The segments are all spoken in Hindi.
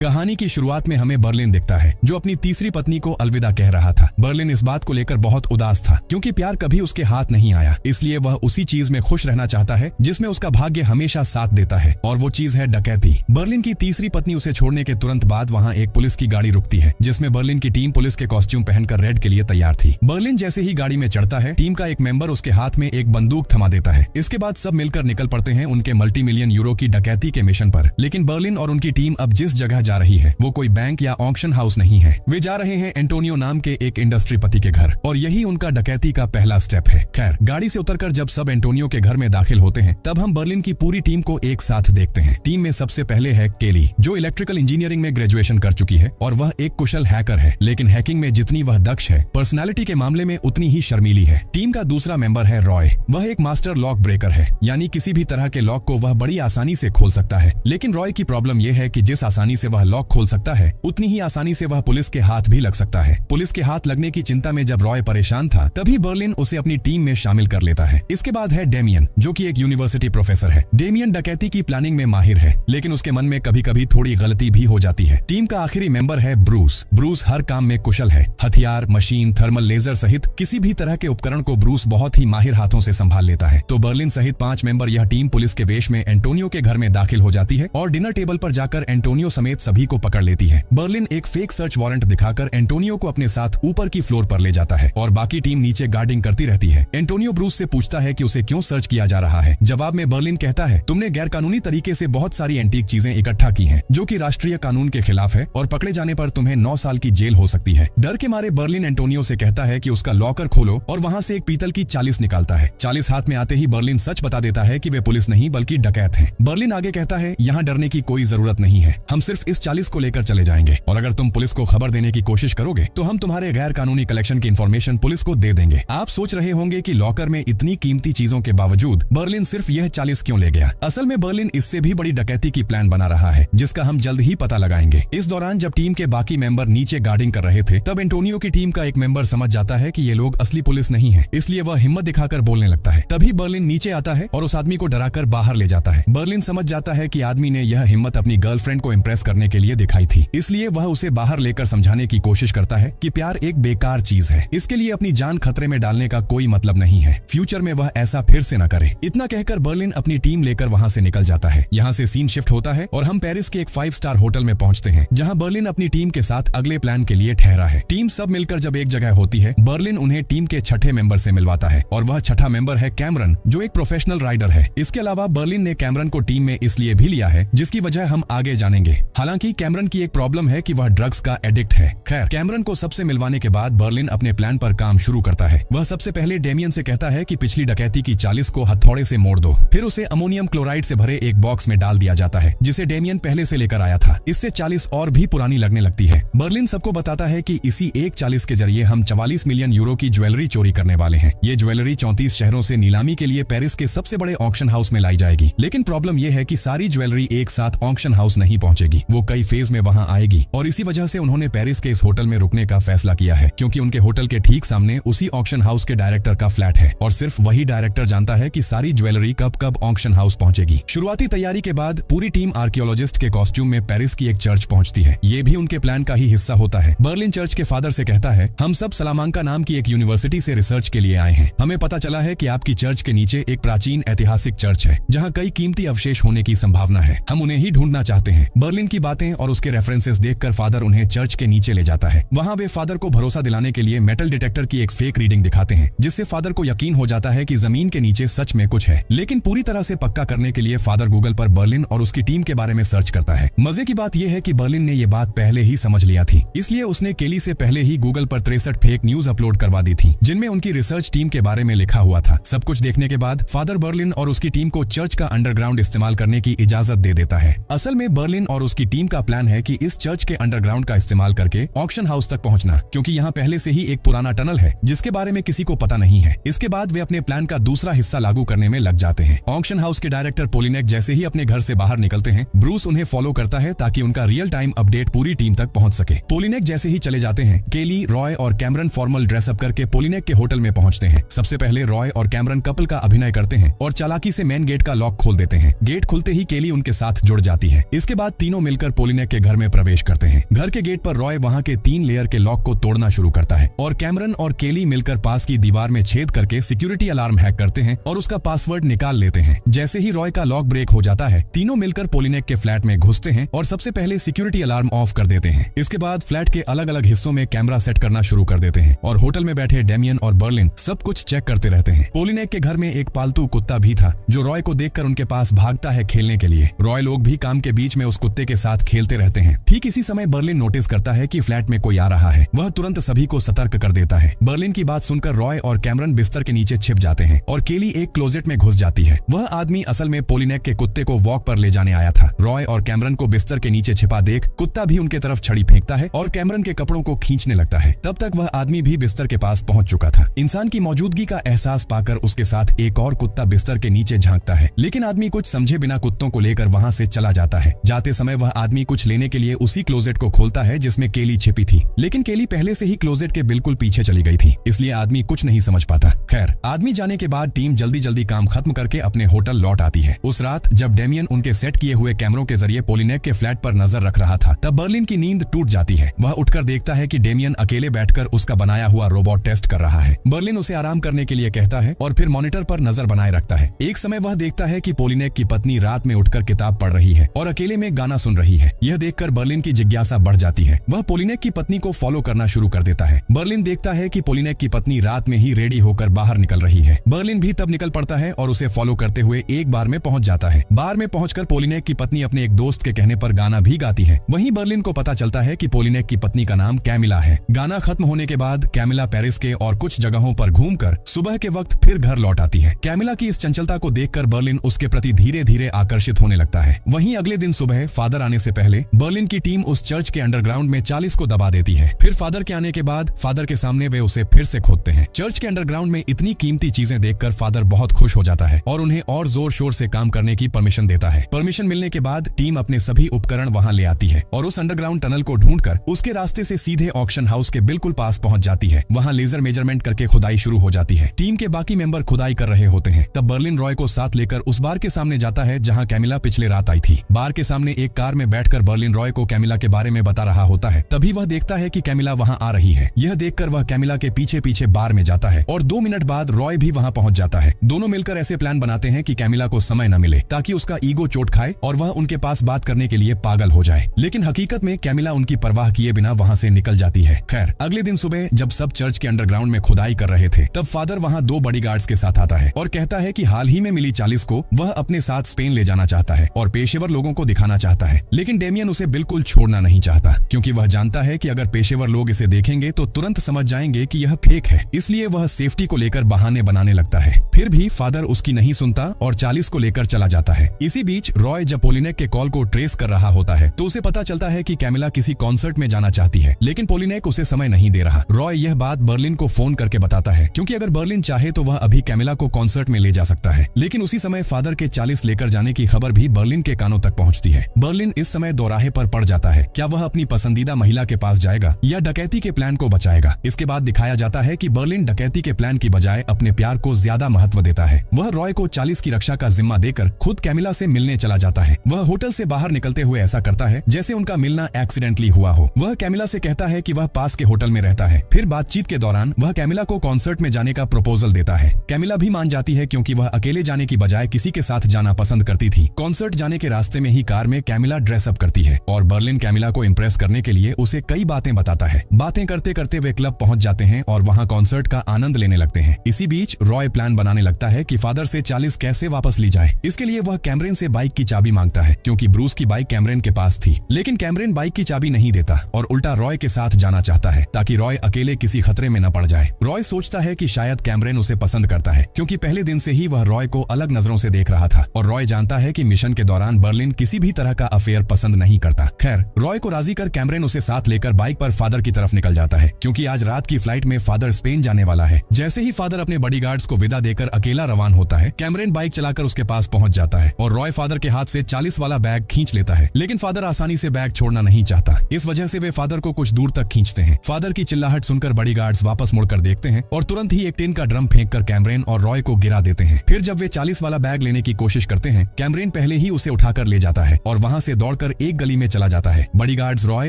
कहानी की शुरुआत में हमें बर्लिन दिखता है जो अपनी तीसरी पत्नी को अलविदा कह रहा था। बर्लिन इस बात को लेकर बहुत उदास था क्योंकि प्यार कभी उसके हाथ नहीं आया, इसलिए वह उसी चीज में खुश रहना चाहता है जिसमें उसका भाग्य हमेशा साथ देता है, और वो चीज है डकैती। बर्लिन की तीसरी पत्नी उसे छोड़ने के तुरंत बाद वहाँ एक पुलिस की गाड़ी रुकती है जिसमें बर्लिन की टीम पुलिस के कॉस्ट्यूम पहनकर रेड के लिए तैयार थी। बर्लिन जैसे ही गाड़ी में चढ़ता है, टीम का एक मेंबर उसके हाथ में एक बंदूक थमा देता है। इसके बाद सब मिलकर निकल पड़ते हैं उनके मल्टी-मिलियन यूरो की डकैती के मिशन पर। लेकिन बर्लिन और उनकी टीम अब जिस जगह जा रही है वो कोई बैंक या ऑक्शन हाउस नहीं है। वे जा रहे हैं एंटोनियो नाम के एक इंडस्ट्रीपति के घर, और यही उनका डकैती का पहला स्टेप है। खैर, गाड़ी से उतरकर जब सब एंटोनियो के घर में दाखिल होते हैं तब हम बर्लिन की पूरी टीम को एक साथ देखते हैं। टीम में सबसे पहले है केली, जो इलेक्ट्रिकल इंजीनियरिंग में ग्रेजुएशन कर चुकी है और वह एक कुशल हैकर है। लेकिन हैकिंग में जितनी वह दक्ष है, पर्सनालिटी के मामले में उतनी ही शर्मीली है। टीम का दूसरा मेंबर है रॉय। वह एक मास्टर लॉक ब्रेकर है, यानी किसी भी तरह के लॉक को वह बड़ी आसानी से खोल सकता है। लेकिन रॉय की प्रॉब्लम यह है कि जिस आसानी से वह लॉक खोल सकता है, उतनी ही आसानी से वह पुलिस के हाथ भी लग सकता है। पुलिस के हाथ लगने की चिंता में जब रॉय परेशान था, तभी बर्लिन उसे अपनी टीम में शामिल कर लेता है। इसके बाद है डेमियन, जो कि एक यूनिवर्सिटी प्रोफेसर है। डेमियन डकैती की प्लानिंग में माहिर है, लेकिन उसके मन में कभी कभी थोड़ी गलती भी हो जाती है। टीम का आखिरी मेंबर है ब्रूस। ब्रूस हर काम में कुशल है। हथियार, मशीन, थर्मल लेजर सहित किसी भी तरह के उपकरण को ब्रूस बहुत ही माहिर हाथों से संभाल लेता है। तो बर्लिन सहित 5 मेंबर यह टीम पुलिस के वेश में एंटोनियो के घर में दाखिल हो जाती है और डिनर टेबल पर जाकर एंटोनियो समेत सभी को पकड़ लेती है। बर्लिन एक फेक सर्च वारंट दिखाकर एंटोनियो को अपने साथ ऊपर की फ्लोर पर ले जाता है और बाकी टीम नीचे गार्डिंग करती रहती है। एंटोनियो ब्रूस से पूछता है कि उसे क्यों सर्च किया जा रहा है। जवाब में बर्लिन कहता है, तुमने गैरकानूनी तरीके से बहुत सारी एंटीक चीजें इकट्ठा की हैं, जो कि राष्ट्रीय कानून के खिलाफ है, और पकड़े जाने पर तुम्हें 9 साल की जेल हो सकती है। डर के मारे बर्लिन एंटोनियो से कहता है कि उसका लॉकर खोलो, और वहाँ से एक पीतल की 40 निकालता है। 40 हाथ में आते ही बर्लिन सच बता देता है कि वे पुलिस नहीं बल्कि डकैत हैं। बर्लिन आगे कहता है, यहाँ डरने की कोई जरूरत नहीं है, हम सिर्फ इस 40 को लेकर चले जाएंगे, और अगर तुम पुलिस को खबर देने की कोशिश करोगे तो हम तुम्हारे गैर कानूनी कलेक्शन की इंफॉर्मेशन पुलिस को दे देंगे। आप सोच रहे होंगे कि लॉकर में इतनी कीमती चीजों के बावजूद बर्लिन सिर्फ यह 40 क्यों ले गया। असल में बर्लिन इससे भी बड़ी डकैती की प्लान बना रहा है, जिसका हम जल्द ही पता लगाएंगे। इस दौरान जब टीम के बाकी मेंबर नीचे गार्डिंग कर रहे थे, तब एंटोनियो की टीम का एक मेंबर समझ जाता है कि ये लोग असली पुलिस नहीं है, इसलिए वह हिम्मत दिखाकर बोलने लगता है। तभी बर्लिन नीचे आता है और उस आदमी को डराकर बाहर ले जाता है। बर्लिन समझ जाता है कि आदमी ने यह हिम्मत अपनी गर्लफ्रेंड को इम्प्रेस करने के लिए दिखाई थी, इसलिए वह उसे बाहर लेकर समझाने की कोशिश करता है कि प्यार एक बेकार चीज है, इसके लिए अपनी जान खतरे में डालने का कोई मतलब नहीं है। फ्यूचर में वह ऐसा फिर से न करे। इतना कहकर बर्लिन अपनी टीम लेकर वहाँ से निकल जाता है। यहाँ से सीन शिफ्ट होता है और हम पेरिस के एक 5 स्टार होटल में पहुँचते हैं, जहाँ बर्लिन अपनी टीम के साथ अगले प्लान के लिए ठहरा है। टीम सब मिलकर जब एक जगह होती है, बर्लिन उन्हें टीम के छठे मेंबर से मिलवाता है, और वह छठा मेंबर है कैमरन, जो एक प्रोफेशनल राइडर है। इसके अलावा बर्लिन ने कैमरन को टीम में इसलिए भी लिया है, जिसकी वजह हम आगे जानेंगे। हालांकि कैमरन की एक प्रॉब्लम है कि वह ड्रग्स का एडिक्ट है। खैर, कैमरन को सबसे मिलवाने के बाद बर्लिन अपने प्लान पर काम शुरू करता है। वह सबसे पहले डेमियन से कहता है कि पिछली डकैती की 40 को हथौड़े से मोड़ दो। फिर उसे अमोनियम क्लोराइड से भरे एक बॉक्स में डाल दिया जाता है, जिसे डेमियन पहले से लेकर आया था। इससे 40 और भी पुरानी लगने लगती है। बर्लिन सबको बताता है कि इसी एक 40 के जरिए हम 44 मिलियन यूरो की ज्वेलरी चोरी करने वाले हैं। ये ज्वेलरी 34 शहरों से नीलामी के लिए पेरिस के सबसे बड़े ऑक्शन हाउस में लाई जाएगी। लेकिन प्रॉब्लम यह है कि सारी ज्वेलरी एक साथ ऑक्शन हाउस नहीं पहुंचेगी, वो कई फेज में वहां आएगी, और इसी वजह से उन्होंने पेरिस के इस होटल में रुकने का फैसला किया है, क्योंकि उनके होटल के ठीक सामने उसी ऑक्शन हाउस के डायरेक्टर का फ्लैट है, और सिर्फ वही डायरेक्टर जानता है कि सारी ज्वेलरी कब कब ऑक्शन हाउस पहुंचेगी। शुरुआती तैयारी के बाद पूरी टीम आर्कियोलॉजिस्ट के कॉस्ट्यूम में पेरिस की एक चर्च पहुंचती है। ये भी उनके प्लान का ही हिस्सा होता है। बर्लिन चर्च के फादर से कहता है, हम सब सलामांका नाम की एक यूनिवर्सिटी से रिसर्च के लिए आए हैं। हमें पता चला है कि आपकी चर्च के नीचे एक प्राचीन ऐतिहासिक चर्च है, जहाँ कई कीमती अवशेष होने की संभावना है। हम उन्हें ही ढूंढना चाहते हैं। बर्लिन की बातें और उसके रेफरेंसेस देखकर फादर उन्हें चर्च के नीचे ले जाता है। वहाँ वे फादर को भरोसा दिलाने के लिए मेटल डिटेक्टर की एक फेक रीडिंग दिखाते हैं, जिससे फादर को यकीन हो जाता है कि जमीन के नीचे सच में कुछ है। लेकिन पूरी तरह से पक्का करने के लिए फादर गूगल पर बर्लिन और उसकी टीम के बारे में सर्च करता है। मजे की बात यह है कि बर्लिन ने ये बात पहले ही समझ लिया थी, इसलिए उसने केली से पहले ही गूगल पर 63 फेक न्यूज अपलोड करवा दी थी, जिनमें उनकी रिसर्च टीम के बारे में लिखा हुआ था। सब कुछ देखने के बाद फादर बर्लिन और उसकी टीम को चर्च का अंडरग्राउंड इस्तेमाल करने की इजाजत दे देता है। असल में बर्लिन और उसकी टीम का प्लान है कि इस चर्च के अंडरग्राउंड का इस्तेमाल करके ऑक्शन हाउस तक पहुंचना, क्योंकि यहाँ पहले से ही एक पुराना टनल है जिसके बारे में किसी को पता नहीं है। इसके बाद वे अपने प्लान का दूसरा हिस्सा लागू करने में लग जाते हैं। ऑक्शन हाउस के डायरेक्टर पोलिनेक जैसे ही अपने घर से बाहर निकलते हैं, ब्रूस उन्हें फॉलो करता है ताकि उनका रियल टाइम अपडेट पूरी टीम तक पहुंच सके। पोलिनेक जैसे ही चले जाते हैं, केली, रॉय और कैमरन फॉर्मल ड्रेसअप करके पोलिनेक के होटल में पहुंचते हैं। सबसे पहले रॉय और कैमरन कपल का अभिनय करते हैं और चालाकी से मेन गेट का लॉक खोल देते हैं। गेट खुलते ही केली उनके साथ जुड़ जाती है। इसके बाद तीनों मिलकर मिलकर पोलिनेक के घर में प्रवेश करते हैं। घर के गेट पर रॉय वहां के 3 लेयर के लॉक को तोड़ना शुरू करता है और कैमरन और केली मिलकर पास की दीवार में छेद करके सिक्योरिटी अलार्म हैक करते हैं और उसका पासवर्ड निकाल लेते हैं। जैसे ही रॉय का लॉक ब्रेक हो जाता है, तीनों मिलकर पोलिनेक के फ्लैट में घुसते हैं और सबसे पहले सिक्योरिटी अलार्म ऑफ कर देते हैं। इसके बाद फ्लैट के अलग अलग हिस्सों में कैमरा सेट करना शुरू कर देते हैं और होटल में बैठे डेमियन और बर्लिन सब कुछ चेक करते रहते हैं। पोलिनेक के घर में एक पालतू कुत्ता भी था जो रॉय को देखकर उनके पास भागता है खेलने के लिए। रॉय लोग भी काम के बीच में उस कुत्ते के साथ खेलते रहते हैं। ठीक इसी समय बर्लिन नोटिस करता है कि फ्लैट में कोई आ रहा है। वह तुरंत सभी को सतर्क कर देता है। बर्लिन की बात सुनकर रॉय और कैमरन बिस्तर के नीचे छिप जाते हैं और केली एक क्लोजेट में घुस जाती है। वह आदमी असल में पोलिनेक के कुत्ते को वॉक पर ले जाने आया था। रॉय और कैमरन को बिस्तर के नीचे छिपा देख कुत्ता भी उनके तरफ छड़ी फेंकता है और कैमरन के कपड़ों को खींचने लगता है। तब तक वह आदमी भी बिस्तर के पास पहुंच चुका था। इंसान की मौजूदगी का एहसास पाकर उसके साथ एक और कुत्ता बिस्तर के नीचे झांकता है, लेकिन आदमी कुछ समझे बिना कुत्तों को लेकर वहां से चला जाता है। जाते समय वह आदमी कुछ लेने के लिए उसी क्लोजेट को खोलता है जिसमें केली छिपी थी, लेकिन केली पहले से ही क्लोजेट के बिल्कुल पीछे चली गई थी, इसलिए आदमी कुछ नहीं समझ पाता। खैर, आदमी जाने के बाद टीम जल्दी जल्दी काम खत्म करके अपने होटल लौट आती है। उस रात जब डेमियन उनके सेट किए हुए कैमरों के जरिए पोलिनेक के फ्लैट पर नजर रख रहा था, तब बर्लिन की नींद टूट जाती है। वह उठकर देखता है कि डेमियन अकेले बैठकर उसका बनाया हुआ रोबोट टेस्ट कर रहा है। बर्लिन उसे आराम करने के लिए कहता है और फिर मॉनिटर पर नजर बनाए रखता है। एक समय वह देखता है कि पोलिनेक की पत्नी रात में उठकर किताब पढ़ रही है और अकेले में गाना सुन रही है। यह देखकर बर्लिन की जिज्ञासा बढ़ जाती है। वह पोलिनेक की पत्नी को फॉलो करना शुरू कर देता है। बर्लिन देखता है कि पोलिनेक की पत्नी रात में ही रेडी होकर बाहर निकल रही है। बर्लिन भी तब निकल पड़ता है और उसे फॉलो करते हुए एक बार में पहुंच जाता है। बार में पहुंचकर पोलिनेक की पत्नी अपने एक दोस्त के कहने पर गाना भी गाती है। वहीं बर्लिन को पता चलता है कि पोलिनेक की पत्नी का नाम कैमिला है। गाना खत्म होने के बाद कैमिला पेरिस के और कुछ जगहों पर घूमकर सुबह के वक्त फिर घर लौट आती है। कैमिला की इस चंचलता को देखकर बर्लिन उसके प्रति धीरे धीरे आकर्षित होने लगता है। वहीं अगले दिन सुबह फादर आने से पहले बर्लिन की टीम उस चर्च के अंडरग्राउंड में 40 को दबा देती है। फिर फादर के आने के बाद फादर के सामने वे उसे फिर से खोदते हैं। चर्च के अंडरग्राउंड में इतनी कीमती चीजें देखकर फादर बहुत खुश हो जाता है और उन्हें और जोर शोर से काम करने की परमिशन देता है। परमिशन मिलने के बाद टीम अपने सभी उपकरण वहां ले आती है और उस अंडरग्राउंड टनल को ढूंढकर उसके रास्ते से सीधे ऑक्शन हाउस के बिल्कुल पास पहुंच जाती है। वहां लेजर मेजरमेंट करके खुदाई शुरू हो जाती है। टीम के बाकी मेंबर खुदाई कर रहे होते हैं। तब बर्लिन रॉय को साथ लेकर उस बार के सामने जाता है जहां कैमिला पिछले रात आई थी। बार के सामने एक कार में बैठकर बर्लिन रॉय को कैमिला के बारे में बता रहा होता है। तभी वह देखता है कि कैमिला वहां आ रही है। यह देखकर वह कैमिला के पीछे पीछे बार में जाता है और 2 मिनट बाद रॉय भी वहां पहुंच जाता है। दोनों मिलकर ऐसे प्लान बनाते हैं कि कैमिला को समय न मिले ताकि उसका ईगो चोट खाए और वह उनके पास बात करने के लिए पागल हो जाए। लेकिन हकीकत में कैमिला उनकी परवाह किए बिना वहां से निकल जाती है। खैर, अगले दिन सुबह जब सब चर्च के अंडरग्राउंड में खुदाई कर रहे थे, तब फादर वहां 2 बॉडीगार्ड्स के साथ आता है और कहता है कि हाल ही में मिली 40 को वह अपने साथ स्पेन ले जाना चाहता है और पेशेवर लोगों को दिखाना चाहता है। लेकिन डेमियन उसे बिल्कुल छोड़ना नहीं चाहता क्योंकि वह जानता है कि अगर पेशेवर लोग इसे देखेंगे तो तुरंत समझ जाएंगे कि यह फेक है। इसलिए वह सेफ्टी को लेकर बहाने बनाने लगता है। फिर भी फादर उसकी नहीं सुनता और 40 को लेकर चला जाता है। इसी बीच रॉय जब पोलिनेक के कॉल को ट्रेस कर रहा होता है तो उसे पता चलता है कि कैमिला किसी कॉन्सर्ट में जाना चाहती है, लेकिन पोलिनेक उसे समय नहीं दे रहा। रॉय यह बात बर्लिन को फोन करके बताता है क्योंकि अगर बर्लिन चाहे तो वह अभी कैमिला को कॉन्सर्ट में ले जा सकता है। लेकिन उसी समय फादर के 40 लेकर जाने की खबर भी बर्लिन के कानों तक पहुंचती है। बर्लिन इस समय दोराहे पर पड़ जाता है। क्या वह अपनी पसंदीदा महिला के पास जाएगा या डकैती के प्लान को बचाएगा? इसके बाद दिखाया जाता है कि बर्लिन डकैती के प्लान की बजाय अपने प्यार को ज्यादा महत्व देता है। वह रॉय को 40 की रक्षा का जिम्मा देकर खुद कैमिला से मिलने चला जाता है। वह होटल से बाहर निकलते हुए ऐसा करता है जैसे उनका मिलना एक्सीडेंटली हुआ हो। वह कैमिला से कहता है कि वह पास के होटल में रहता है। फिर बातचीत के दौरान वह कैमिला को कॉन्सर्ट में जाने का प्रपोजल देता है। कैमिला भी मान जाती है क्योंकि वह अकेले जाने की बजाय किसी के साथ जाना पसंद करती थी। कॉन्सर्ट जाने के रास्ते में ही कार में कैमिला ड्रेसअप करती है और बर्लिन कैमिला को इम्प्रेस करने के लिए उसे कई बातें बताता है। बातें करते करते वे क्लब पहुंच जाते हैं और वहां कॉन्सर्ट का आनंद लेने लगते हैं। इसी बीच रॉय प्लान बनाने लगता है कि फादर से 40 कैसे वापस ली जाए। इसके लिए वह कैमरन से बाइक की चाबी मांगता है क्योंकि ब्रूस की बाइक कैमरन के पास थी। लेकिन कैमरन बाइक की चाबी नहीं देता और उल्टा रॉय के साथ जाना चाहता है ताकि रॉय अकेले किसी खतरे में न पड़ जाए। रॉय सोचता है कि शायद कैमरन उसे पसंद करता है क्योंकि पहले दिन से ही वह रॉय को अलग नजरों से देख रहा था और रॉय जानता है कि मिशन के दौरान बर्लिन किसी भी तरह का अफेयर पसंद नहीं करता। खैर, रॉय को राजी कर कैमरन उसे साथ लेकर बाइक पर फादर की तरफ निकल जाता है क्योंकि आज रात की फ्लाइट में फादर स्पेन जाने वाला है। जैसे ही फादर अपने बॉडीगार्ड्स को विदा देकर अकेला रवान होता है, कैमरन बाइक चलाकर उसके पास पहुंच जाता है और रॉय फादर के हाथ से 40 वाला बैग खींच लेता है। लेकिन फादर आसानी से बैग छोड़ना नहीं चाहता। इस वजह से वे फादर को कुछ दूर तक खींचते हैं। फादर की चिल्लाहट सुनकर बॉडीगार्ड्स वापस मुड़कर देखते हैं और तुरंत ही एक टिन का ड्रम फेंककर कैमरन और रॉय को गिरा देते हैं। फिर जब वे 40 वाला बैग लेने की कोशिश करते हैं, कैमरन पहले ही उसे उठाकर ले जाता है और वहां से दौड़ते दौड़कर एक गली में चला जाता है। बॉडीगार्ड्स रॉय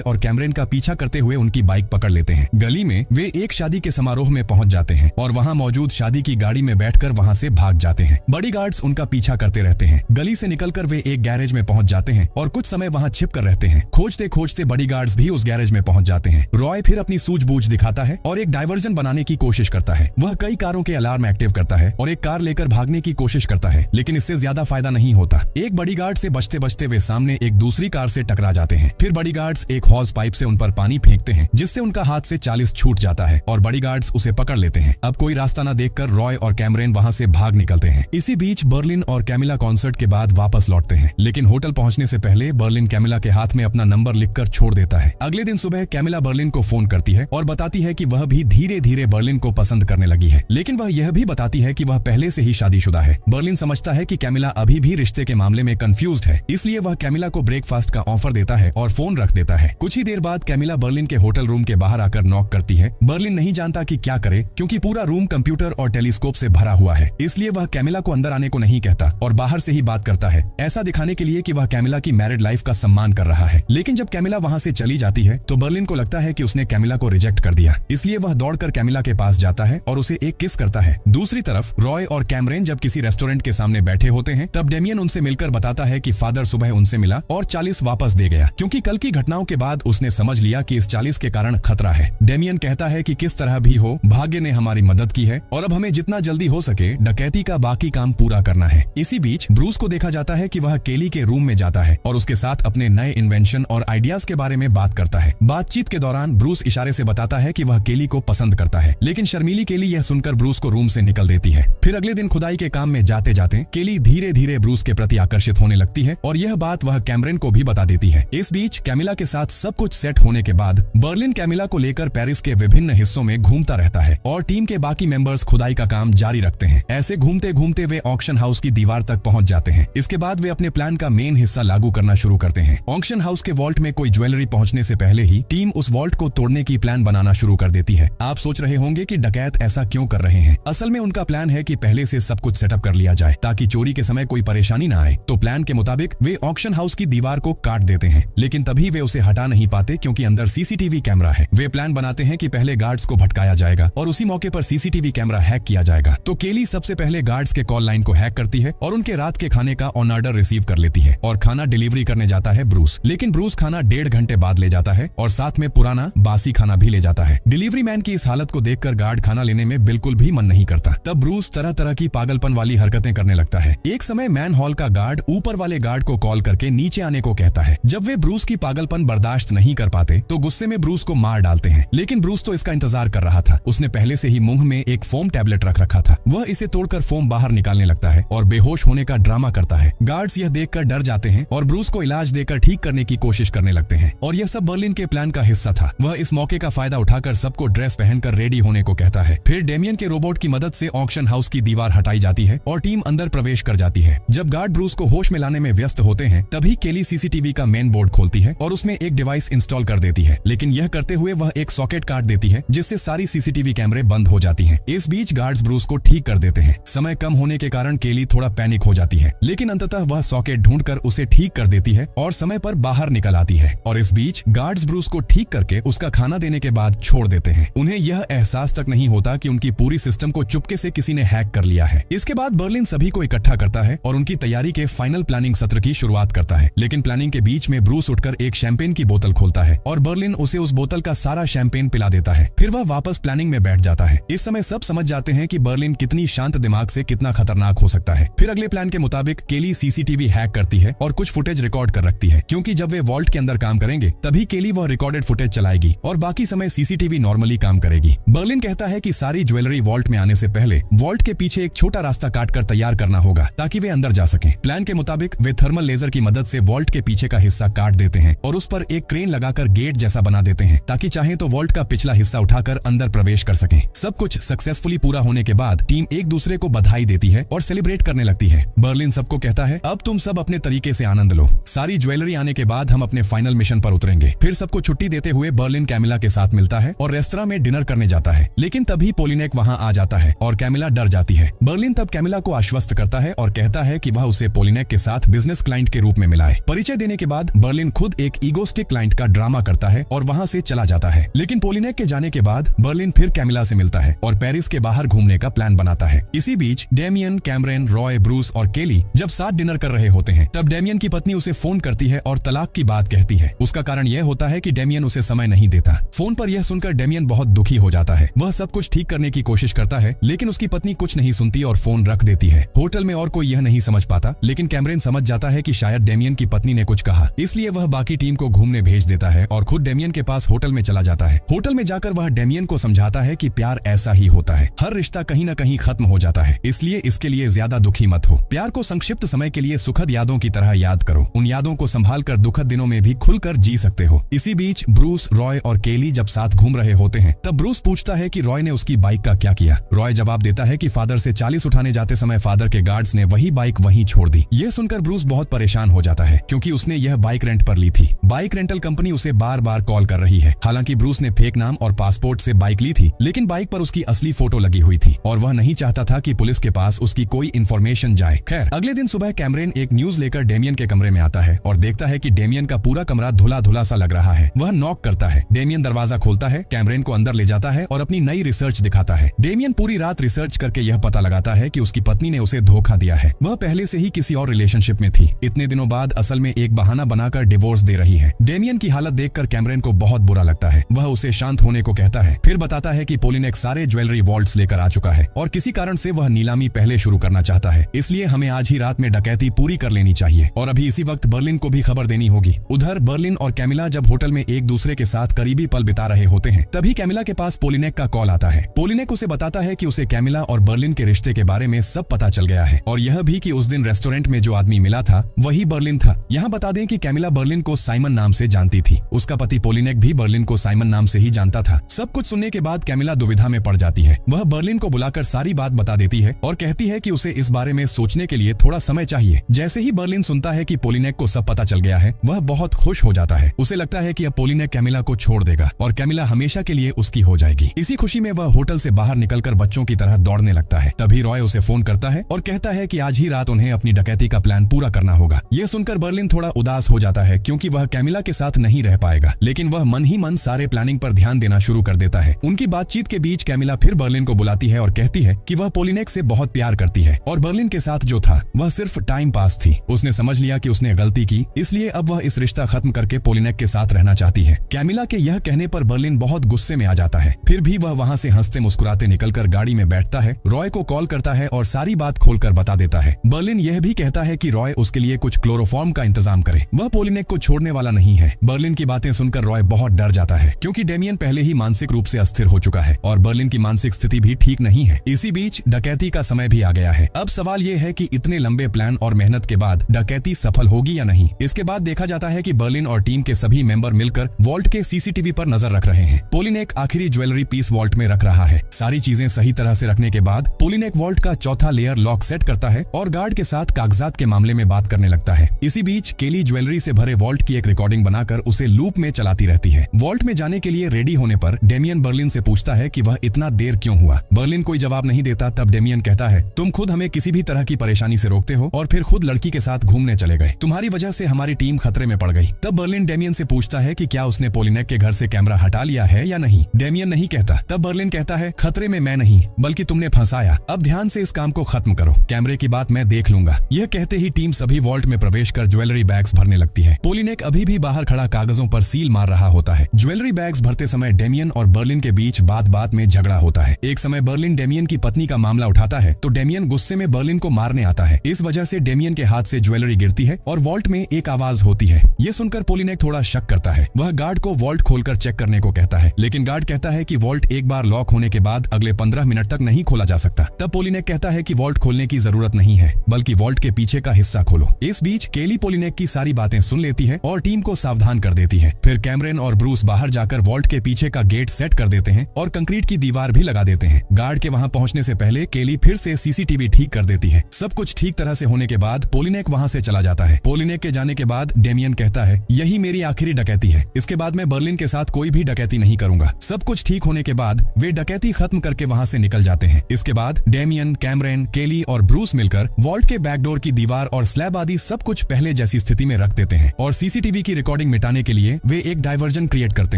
और कैमरन का पीछा करते हुए उनकी बाइक पकड़ लेते हैं। गली में वे एक शादी के समारोह में पहुंच जाते हैं और वहां मौजूद शादी की गाड़ी में बैठकर वहां से भाग जाते हैं। बॉडीगार्ड्स उनका पीछा करते रहते हैं। गली से निकलकर वे एक गैरेज में पहुंच जाते हैं और कुछ समय वहां छिप कर रहते हैं। खोजते खोजते बॉडीगार्ड्स भी उस गैरेज में पहुंच जाते हैं। रॉय फिर अपनी सूझबूझ दिखाता है और एक डायवर्जन बनाने की कोशिश करता है। वह कई कारों के अलार्म एक्टिव करता है और एक कार लेकर भागने की कोशिश करता है, लेकिन इससे ज्यादा फायदा नहीं होता। एक बॉडीगार्ड से बचते बचते वे सामने एक दूसरी कार से टकरा जाते हैं। फिर बॉडीगार्ड्स एक हॉज पाइप से उन पर पानी फेंकते हैं, जिससे उनका हाथ से 40 छूट जाता है और बॉडीगार्ड्स उसे पकड़ लेते हैं। अब कोई रास्ता न देखकर रॉय और कैमरन वहां से भाग निकलते हैं। इसी बीच बर्लिन और कैमिला कॉन्सर्ट के बाद वापस लौटते हैं, लेकिन होटल पहुंचने से पहले बर्लिन कैमिला के हाथ में अपना नंबर लिखकर छोड़ देता है। अगले दिन सुबह कैमिला बर्लिन को फोन करती है और बताती है कि वह भी धीरे धीरे बर्लिन को पसंद करने लगी है, लेकिन वह यह भी बताती है कि वह पहले से ही शादीशुदा है। बर्लिन समझता है कि कैमिला अभी भी रिश्ते के मामले में कंफ्यूज्ड है, इसलिए वह कैमिला को ब्रेकफास्ट का ऑफर देता है और फोन रख देता है। कुछ ही देर बाद कैमिला बर्लिन के होटल रूम के बाहर आकर नॉक करती है। बर्लिन नहीं जानता कि क्या करे, क्योंकि पूरा रूम कंप्यूटर और टेलीस्कोप से भरा हुआ है, इसलिए वह कैमिला को अंदर आने को नहीं कहता और बाहर से ही बात करता है, ऐसा दिखाने के लिए कि वह कैमिला की मैरिड लाइफ का सम्मान कर रहा है। लेकिन जब कैमिला वहां से चली जाती है तो बर्लिन को लगता है कि उसने कैमिला को रिजेक्ट कर दिया, इसलिए वह दौड़कर कैमिला के पास जाता है और उसे एक किस करता है। दूसरी तरफ रॉय और कैमरन जब किसी रेस्टोरेंट के सामने बैठे होते हैं, तब डेमियन उनसे मिलकर बताता है कि फादर सुबह उनसे मिला और 40 वापस दे गया, क्योंकि कल की घटनाओं के बाद उसने समझ लिया कि इस 40 के कारण खतरा है। डेमियन कहता है कि किस तरह भी हो भाग्य ने हमारी मदद की है और अब हमें जितना जल्दी हो सके डकैती का बाकी काम पूरा करना है। इसी बीच ब्रूस को देखा जाता है कि वह केली के रूम में जाता है और उसके साथ अपने नए इन्वेंशन और आइडियाज के बारे में बात करता है। बातचीत के दौरान ब्रूस इशारे से बताता है कि वह केली को पसंद करता है, लेकिन शर्मीली केली यह सुनकर ब्रूस को रूम से निकल देती है। फिर अगले दिन खुदाई के काम में जाते जाते केली धीरे धीरे ब्रूस के प्रति आकर्षित होने लगती है और यह बात वह कैमरन को भी बता देती है। इस बीच कैमिला के साथ सब कुछ सेट होने के बाद बर्लिन कैमिला को लेकर पेरिस के विभिन्न हिस्सों में घूमता रहता है और टीम के बाकी मेंबर्स खुदाई का काम जारी रखते हैं। ऐसे घूमते घूमते वे ऑक्शन हाउस की दीवार तक पहुंच जाते हैं। इसके बाद वे अपने प्लान का मेन हिस्सा लागू करना शुरू करते हैं। ऑक्शन हाउस के वॉल्ट में कोई ज्वेलरी पहुंचने से पहले ही टीम उस वॉल्ट को तोड़ने की प्लान बनाना शुरू कर देती है। आप सोच रहे होंगे कि डकैत ऐसा क्यों कर रहे हैं। असल में उनका प्लान है कि पहले से सब कुछ सेटअप कर लिया जाए ताकि चोरी के समय कोई परेशानी न आए। तो प्लान के मुताबिक वे ऑक्शन हाउस की दीवार को काट देते हैं, लेकिन तभी वे उसे हटा नहीं पाते क्योंकि अंदर सीसीटीवी कैमरा है। वे प्लान बनाते हैं कि पहले गार्ड्स को भटकाया जाएगा और उसी मौके पर सीसीटीवी कैमरा हैक किया जाएगा। तो केली सबसे पहले गार्ड्स के कॉल लाइन को हैक करती है और उनके रात के खाने का ऑन ऑर्डर रिसीव कर लेती है और खाना डिलीवरी करने जाता है ब्रूस। लेकिन ब्रूस खाना 1.5 घंटे बाद ले जाता है और साथ में पुराना बासी खाना भी ले जाता है। डिलीवरी मैन की इस हालत को देखकर गार्ड खाना लेने में बिल्कुल भी मन नहीं करता। तब ब्रूस तरह तरह की पागलपन वाली हरकतें करने लगता है। एक समय मैन हॉल का गार्ड ऊपर वाले गार्ड को कॉल करके नीचे आने को कहता है। जब वे ब्रूस की पागलपन बर्दाश्त नहीं कर पाते तो गुस्से में ब्रूस को मार डालते हैं, लेकिन ब्रूस तो इसका इंतजार कर रहा था। उसने पहले से ही मुंह में एक फोम टैबलेट रख रखा था। वह इसे तोड़कर फोम बाहर निकालने लगता है और बेहोश होने का ड्रामा करता है। गार्ड्स यह देखकर डर जाते हैं और ब्रूस को इलाज देकर ठीक करने की कोशिश करने लगते हैं और यह सब बर्लिन के प्लान का हिस्सा था। वह इस मौके का फायदा उठाकर सबको ड्रेस पहनकर रेडी होने को कहता है। फिर डेमियन के रोबोट की मदद से ऑक्शन हाउस की दीवार हटाई जाती है और टीम अंदर प्रवेश कर जाती है। जब गार्ड ब्रूस को होश में लाने में व्यस्त होते हैं, तभी केली सीसीटीवी का मेन बोर्ड खोलती है और उसमें एक डिवाइस इंस्टॉल कर देती है, लेकिन यह करते हुए वह एक सॉकेट काट देती है जिससे सारी सीसीटीवी कैमरे बंद हो जाती हैं। इस बीच गार्ड्स ब्रूस को ठीक कर देते हैं। समय कम होने के कारण केली थोड़ा पैनिक हो जाती है, लेकिन अंततः वह सॉकेट ढूंढकर उसे ठीक कर देती है और समय पर बाहर निकल आती है। और इस बीच गार्ड्स ब्रूस को ठीक करके उसका खाना देने के बाद छोड़ देते हैं। उन्हें यह एहसास तक नहीं होता कि उनकी पूरी सिस्टम को चुपके से किसी ने हैक कर लिया है। इसके बाद बर्लिन सभी को इकट्ठा करता है और उनकी तैयारी के फाइनल प्लानिंग सत्र की शुरुआत करता है। लेकिन प्लानिंग के बीच में ब्रूस उठकर एक शैंपेन की बोतल खोलता है और बर्लिन उसे उस बोतल का सारा शैंपेन पिला देता है। फिर वह वापस प्लानिंग में बैठ जाता है। इस समय सब समझ जाते हैं कि बर्लिन कितनी शांत दिमाग से कितना खतरनाक हो सकता है। फिर अगले प्लान के मुताबिक केली सीसीटीवी हैक करती है और कुछ फुटेज रिकॉर्ड कर रखती है, क्योंकि जब वे वॉल्ट के अंदर काम करेंगे तभी केली वह रिकॉर्डेड फुटेज चलाएगी और बाकी समय सीसीटीवी नॉर्मली काम करेगी। बर्लिन कहता है कि सारी ज्वेलरी वॉल्ट में आने से पहले वॉल्ट के पीछे एक छोटा रास्ता काटकर तैयार करना होगा ताकि वे अंदर जा सकें। प्लान के मुताबिक वे थर्मल लेजर की मदद से वॉल्ट के पीछे का हिस्सा काट देते हैं और उस पर एक क्रेन लगाकर गेट जैसा बना देते हैं ताकि चाहे तो वॉल्ट का पिछला हिस्सा उठाकर अंदर प्रवेश कर सकें। सब कुछ सक्सेसफुली पूरा होने के बाद टीम एक दूसरे को बधाई देती है और सेलिब्रेट करने लगती है। बर्लिन सबको कहता है, अब तुम सब अपने तरीके से आनंद लो। सारी ज्वेलरी आने के बाद हम अपने फाइनल मिशन पर उतरेंगे। फिर सबको छुट्टी देते हुए बर्लिन कैमिला के साथ मिलता है और रेस्तरां में डिनर करने जाता है, लेकिन तभी पोलिनेक वहां आ जाता है और कैमिला डर जाती है। बर्लिन तब कैमिला को आश्वस्त करता है और कहता है कि वह उसे पोलिनेक के साथ बिजनेस क्लाइंट के रूप में मिलाए। परिचय देने के बाद बर्लिन खुद एक ईगोस्टिक क्लाइंट का ड्रामा करता है और वहाँ से चला जाता है। लेकिन पोलिनेक के जाने के बाद बर्लिन फिर कैमिला से मिलता है और पेरिस के बाहर घूमने का प्लान बनाता है। इसी बीच डेमियन, कैमरन, रॉय, ब्रूस और केली जब साथ डिनर कर रहे होते हैं तब डेमियन की पत्नी उसे फोन करती है और तलाक की बात कहती है। उसका कारण यह होता है कि डेमियन उसे समय नहीं देता। फोन पर यह सुनकर डेमियन बहुत दुखी हो जाता है। वह सब कुछ ठीक करने की कोशिश करता है लेकिन उसकी पत्नी कुछ नहीं सुनती और फोन रख देती है। होटल में और कोई यह नहीं समझ पाता लेकिन कैमरन समझ जाता है कि शायद डेमियन की पत्नी ने कुछ कहा, इसलिए वह बाकी टीम को घूमने भेज देता है और खुद डेमियन के पास होटल में चला जाता है। होटल में जाकर वह डेमियन को समझाता है कि प्यार ऐसा ही होता है, हर रिश्ता कहीं न कहीं खत्म हो जाता है, इसलिए इसके लिए ज्यादा दुखी मत हो। प्यार को संक्षिप्त समय के लिए सुखद यादों की तरह याद करो। उन यादों को संभाल कर दुखद दिनों में भी खुलकर जी सकते हो। इसी बीच ब्रूस, रॉय और केली जब साथ घूम रहे होते हैं तब ब्रूस पूछता है कि रॉय ने उसकी बाइक का क्या किया। रॉय जवाब देता है कि फादर से 40 उठाने जाते समय फादर के गार्ड्स ने वही बाइक वहीं छोड़ दी। यह सुनकर ब्रूस बहुत परेशान हो जाता है क्योंकि उसने यह बाइक रेंट पर ली थी। बाइक रेंटल कंपनी उसे बार बार कॉल कर रही है। हालांकि ब्रूस ने फेक नाम और पासपोर्ट से बाइक ली थी लेकिन बाइक पर उसकी असली फोटो लगी हुई थी और वह नहीं चाहता था कि पुलिस के पास उसकी कोई इंफॉर्मेशन जाए। खैर, अगले दिन सुबह कैमरन एक न्यूज लेकर डेमियन के कमरे में आता है और देखता है कि डेमियन का पूरा कमरा धुला धुला सा लग रहा है। वह नॉक करता है। डेमियन दरवाजा खोलता है, कैमरन को अंदर ले जाता है और अपनी नई रिसर्च दिखाता है। डेमियन पूरी रात रिसर्च करके यह पता लगाता है कि उसकी पत्नी ने उसे धोखा दिया है। वह पहले से ही किसी और रिलेशनशिप में थी। इतने दिनों बाद असल में एक बहाना बनाकर डिवोर्स दे रही है। डेमियन की हालत देखकर कैमरन को बहुत बुरा लगता है। वह उसे शांत होने को कहता है, फिर बताता है कि पोलिनेक सारे ज्वेलरी वॉल्ट्स लेकर आ चुका है और किसी कारण से वह नीलामी पहले शुरू करना चाहता है, इसलिए हमें आज ही रात में डकैती पूरी कर लेनी चाहिए और अभी इसी वक्त बर्लिन को भी खबर देनी होगी। उधर बर्लिन और कैमिला जब होटल में एक दूसरे के साथ करीबी पल बिता रहे होते हैं तभी कैमिला के पास पोलिनेक का कॉल आता है। पोलिनेक उसे बताता है कि उसे कैमिला और बर्लिन के रिश्ते के बारे में सब पता चल गया है और यह भी कि उस दिन रेस्टोरेंट में जो आदमी मिला था वही बर्लिन था। यहाँ बता दें कि कैमिला बर्लिन को साइमन नाम से जानती थी। उसका पति पोलिनेक भी बर्लिन को साइमन नाम से ही जानता था। सब कुछ सुनने के बाद कैमिला दुविधा में पड़ जाती है। वह बर्लिन को बुलाकर सारी बात बता देती है और कहती है कि उसे इस बारे में सोचने के लिए थोड़ा समय चाहिए। जैसे ही बर्लिन सुनता है कि पोलिनेक को सब पता चल गया है वह बहुत खुश हो जाता है। उसे लगता है कि अब पोलिनेक कैमिला को छोड़ देगा और कैमिला हमेशा के लिए उसकी हो जाएगी। इसी खुशी में वह होटल से बाहर निकलकर बच्चों की तरह दौड़ने लगता है। तभी रॉय उसे फोन करता है और कहता है कि आज ही रात उन्हें अपनी डकैती का प्लान पूरा करना होगा। यह सुनकर बर्लिन थोड़ा उदास हो जाता है क्योंकि वह कैमिला के साथ नहीं रह पाएगा, लेकिन वह मन ही मन सारे प्लानिंग पर ध्यान देना शुरू कर देता है। उनकी बातचीत के बीच कैमिला फिर बर्लिन को बुलाती है और कहती है कि वह पोलिनेक से बहुत प्यार करती है और बर्लिन के साथ जो था वह सिर्फ टाइम पास थी। उसने समझ लिया कि उसने गलती की, इसलिए अब वह इस रिश्ता खत्म करके पोलिनेक के साथ रहना चाहती है। कैमिला के यह कहने पर बर्लिन बहुत गुस्से में आ जाता है। फिर भी वह वहाँ से हंसते मुस्कुराते निकलकर गाड़ी में बैठता है, रॉय को कॉल करता है और सारी बात खोलकर बता देता है। बर्लिन यह भी कहता है कि रॉय उसके लिए कुछ क्लोरोफॉर्म का इंतजाम करे, वह पोलिनेक को छोड़ने वाला नहीं है। बर्लिन की बातें सुनकर रॉय बहुत डर जाता है क्योंकि डेमियन पहले ही मानसिक रूप से अस्थिर हो चुका है और बर्लिन की मानसिक स्थिति भी ठीक नहीं है। इसी बीच डकैती का समय भी आ गया है। अब सवाल ये है कि इतने लंबे प्लान और मेहनत के बाद डकैती सफल होगी या नहीं। इसके बाद देखा जाता है कि बर्लिन और टीम के सभी मेंबर मिलकर वॉल्ट के सीसीटीवी पर नजर रख रहे हैं। पोलिनेक आखिरी ज्वेलरी पीस वॉल्ट में रख रहा है। सारी चीजें सही तरह से रखने के बाद पोलिनेक वॉल्ट का चौथा लेयर लॉक सेट करता है और गार्ड के साथ कागजात के मामले में बात करने लगता है। इसी बीच केली ज्वेलरी से भरे वॉल्ट की एक रिकॉर्डिंग बनाकर उसे लूप में चलाती रहती है। वॉल्ट में जाने के लिए रेडी होने पर डेमियन बर्लिन से पूछता है कि वह इतना देर क्यों हुआ। बर्लिन कोई जवाब नहीं देता। तब डेमियन कहता है, तुम खुद हमें किसी भी तरह की परेशानी से रोकते हो और फिर खुद लड़की के साथ घूमने चले गए। तुम्हारी वजह से हमारी टीम खतरे में पड़ गई। तब बर्लिन डेमियन से पूछता है कि क्या उसने पोलिनेक के घर से कैमरा हटा लिया है या नहीं। डेमियन नहीं कहता। तब बर्लिन कहता है, खतरे में मैं नहीं बल्कि तुमने फंसाया। अब ध्यान से इस काम को खत्म करो, कैमरे की बात मैं देख लूंगा। यह कहते ही टीम सभी वॉल्ट में प्रवेश कर ज्वेलरी बैग्स भरने लगती है। पोलिनेक अभी भी बाहर खड़ा कागजों पर सील मार रहा होता है। ज्वेलरी बैग्स भरते समय डेमियन और बर्लिन के बीच बात बात में झगड़ा होता है। एक समय बर्लिन डेमियन की पत्नी का मामला उठाता है तो डेमियन गुस्से में बर्लिन को मारने आता है। इस वजह से डेमियन के हाथ से ज्वेलरी गिरती है और वॉल्ट में एक आवाज होती है। ये सुनकर पोलिनेक थोड़ा शक करता है। वह गार्ड को वॉल्ट खोलकर चेक करने को कहता है, लेकिन गार्ड कहता है कि वॉल्ट एक बार लॉक होने के बाद अगले 15 मिनट तक नहीं खोला जा सकता। तब पोलिनेक कहता है कि वॉल्ट खोलने की जरूरत नहीं है बल्कि वॉल्ट के पीछे का हिस्सा खोलो। इस बीच केली पोलिनेक की सारी बातें सुन लेती है और टीम को सावधान कर देती है। फिर कैमरन और ब्रूस बाहर जाकर वॉल्ट के पीछे का गेट सेट कर देते हैं और कंक्रीट की दीवार भी लगा देते हैं। गार्ड के वहां पहुंचने से पहले केली फिर से सीसीटीवी ठीक कर देती है। सब कुछ ठीक तरह से होने के बाद पोलिनेक वहां से चला जाता है। पोलिनेक के जाने के बाद डेमियन कहता है, यही मेरी आखिरी डकैती है। इसके बाद मैं बर्लिन के साथ कोई भी डकैती नहीं करूंगा। सब कुछ ठीक होने के बाद वे डकैती खत्म करके वहां से निकल जाते हैं। इसके बाद डेमियन, कैमरन, केली और ब्रूस मिलकर वॉल्ट के बैकडोर की दीवार और स्लैब आदि सब कुछ पहले जैसे जैसी स्थिति में रख देते हैं और सीसीटीवी की रिकॉर्डिंग मिटाने के लिए वे एक डाइवर्जन क्रिएट करते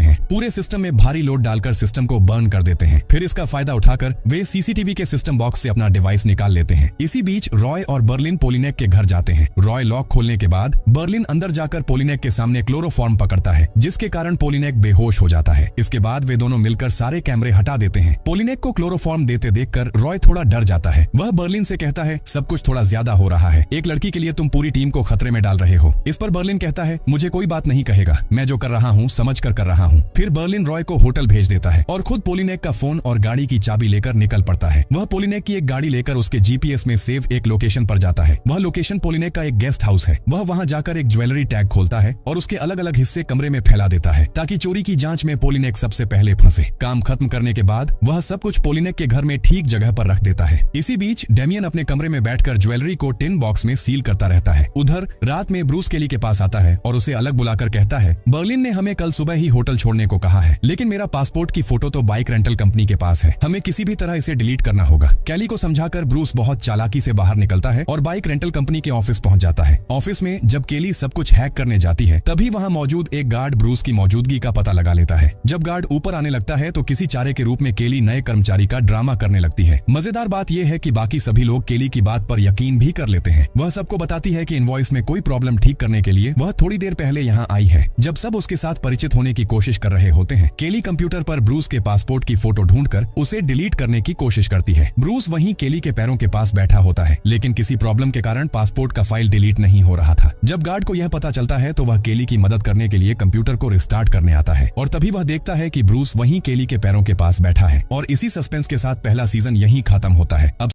हैं। पूरे सिस्टम में भारी लोड डालकर सिस्टम को बर्न कर देते हैं। फिर इसका फायदा उठाकर वे सीसीटीवी के सिस्टम बॉक्स से अपना डिवाइस निकाल लेते हैं। इसी बीच रॉय और बर्लिन पोलिनेक के घर जाते हैं। रॉय लॉक खोलने के बाद बर्लिन अंदर जाकर पोलिनेक के सामने क्लोरोफॉर्म पकड़ता है, जिसके कारण पोलिनेक बेहोश हो जाता है। इसके बाद वे दोनों मिलकर सारे कैमरे हटा देते हैं। पोलिनेक को क्लोरोफॉर्म देते देखकर रॉय थोड़ा डर जाता है। वह बर्लिन से कहता है, सब कुछ थोड़ा ज्यादा हो रहा है, एक लड़की के लिए तुम पूरी टीम को खतरे में डाल रहे हो। इस पर बर्लिन कहता है, मुझे कोई बात नहीं कहेगा, मैं जो कर रहा हूँ समझ कर रहा हूँ। फिर बर्लिन रॉय को होटल भेज देता है और खुद पोलिनेक का फोन और गाड़ी की चाबी लेकर निकल पड़ता है। वह पोलिनेक की एक गाड़ी लेकर उसके जीपीएस में सेव एक लोकेशन पर जाता है। वह लोकेशन पोलिनेक का एक गेस्ट हाउस है। वह वहां जाकर एक ज्वेलरी टैग खोलता है और उसके अलग अलग हिस्से कमरे में फैला देता है ताकि चोरी की जांच में पोलिनेक सबसे पहले फंसे। काम खत्म करने के बाद वह सब कुछ पोलिनेक के घर में ठीक जगह पर रख देता है। इसी बीच डेमियन अपने कमरे में बैठकर ज्वेलरी को टिन बॉक्स में सील करता रहता है। उधर रात में ब्रूस केली के पास आता है और उसे अलग बुलाकर कहता है, बर्लिन ने हमें कल सुबह ही होटल छोड़ने को कहा है, लेकिन मेरा पासपोर्ट की फोटो तो बाइक रेंटल कंपनी के पास है, हमें किसी भी तरह इसे डिलीट करना होगा। केली को समझाकर ब्रूस बहुत चालाकी से बाहर निकलता है और बाइक रेंटल कंपनी के ऑफिस पहुंच जाता है। ऑफिस में जब केली सब कुछ हैक करने जाती है, तभी वहां मौजूद एक गार्ड ब्रूस की मौजूदगी का पता लगा लेता है। जब गार्ड ऊपर आने लगता है तो किसी चारे के रूप में केली नए कर्मचारी का ड्रामा करने लगती है। मजेदार बात यह है कि बाकी सभी लोग केली की बात पर यकीन भी कर लेते हैं। वह सबको बताती है कि इनवॉइस में कोई प्रॉब्लम ठीक करने के लिए वह थोड़ी देर पहले यहाँ आई है। जब सब उसके साथ परिचित होने की कोशिश कर रहे होते हैं, केली कंप्यूटर पर ब्रूस के पासपोर्ट की फोटो ढूंढकर उसे डिलीट करने की कोशिश करती है। ब्रूस वहीं केली के पैरों के पास बैठा होता है, लेकिन किसी प्रॉब्लम के कारण पासपोर्ट का फाइल डिलीट नहीं हो रहा था। जब गार्ड को यह पता चलता है तो वह केली की मदद करने के लिए कंप्यूटर को रिस्टार्ट करने आता है और तभी वह देखता है कि ब्रूस वहीं केली के पैरों के पास बैठा है। और इसी सस्पेंस के साथ पहला सीजन यहीं खत्म होता है। अब